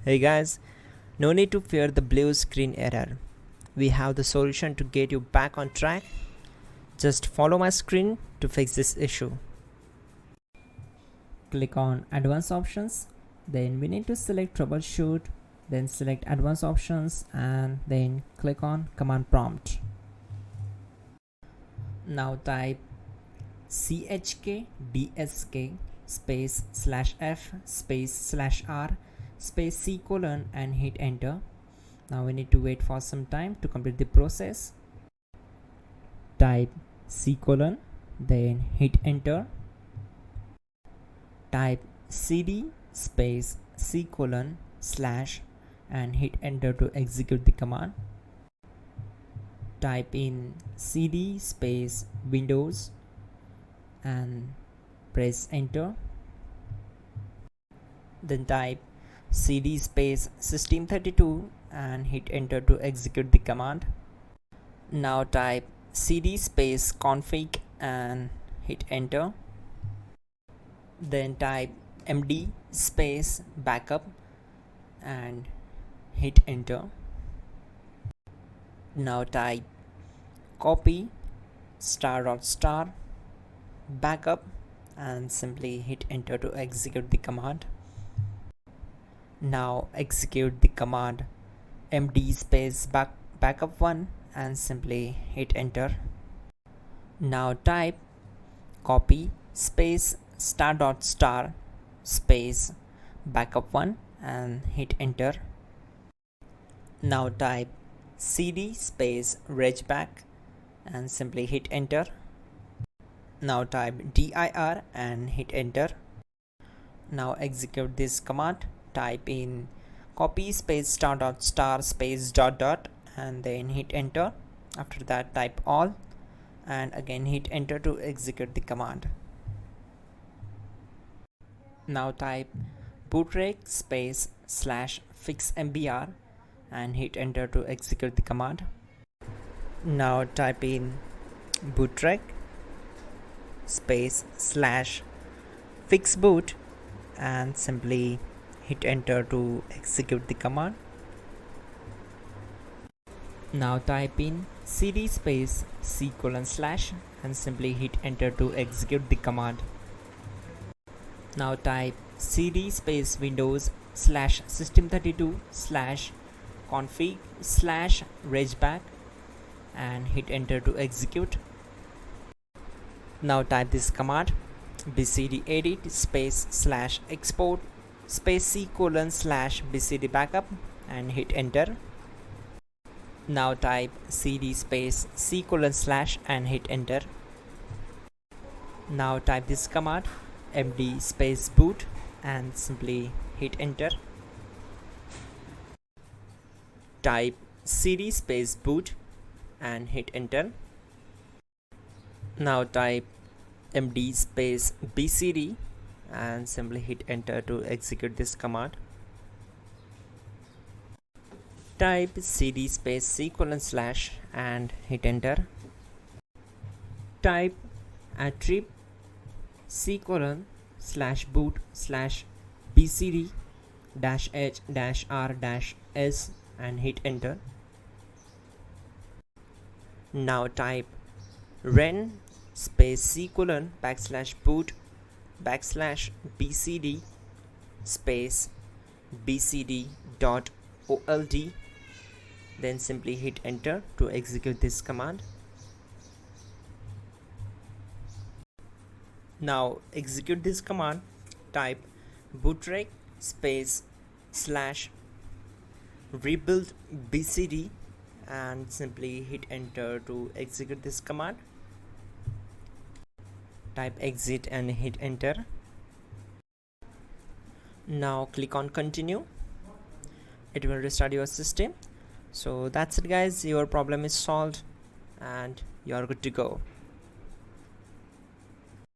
Hey guys, no need to fear the blue screen error. We have the solution to get you back on track. Just follow my screen to fix this issue. Click on Advanced Options, then we need to select Troubleshoot, then select Advanced Options and then click on Command Prompt. Now type chkdsk space /f space /r space c colon and hit enter. Now we need to wait for some time to complete the process. Type c colon, then hit enter. Type cd space c colon / and hit enter to execute the command. Type in cd space Windows and press enter. Then type cd space system32 and hit enter to execute the command. Now type cd space config and hit enter. Then type md space backup and hit enter. Now type copy ** backup and simply hit enter to execute the command. Now execute the command md space backup1 and simply hit enter. Now type copy space ** space backup1 and hit enter. Now type cd space regback and simply hit enter. Now type dir and hit enter. Now execute this command. Type in copy space ** space ... and then hit enter. After that type all and again hit enter to execute the command. Now type bootrec space /fixmbr and hit enter to execute the command. Now type in bootrec space /fixboot and simply hit enter to execute the command. Now type in cd space c colon / and simply hit enter to execute the command. Now type cd space Windows /system32 /config /regback and hit enter to execute. Now type this command bcdedit space /export space c colon /bcd backup and hit enter. Now type cd space c colon / and hit enter. Now type this command md space boot and simply hit enter. Type cd space boot and hit enter. Now type md space bcd and simply hit enter to execute this command. Type cd space c colon / and hit enter. Type attrib c colon /boot /bcd -h -r -s and hit enter. Now type ren space c colon /boot /bcd space bcd.old, then simply hit enter to execute this command. Now execute this command. Type bootrec space /rebuild bcd and simply hit enter to execute this command. Type exit and hit enter. Now click on continue. It will restart your system. So that's it guys, your problem is solved and you are good to go.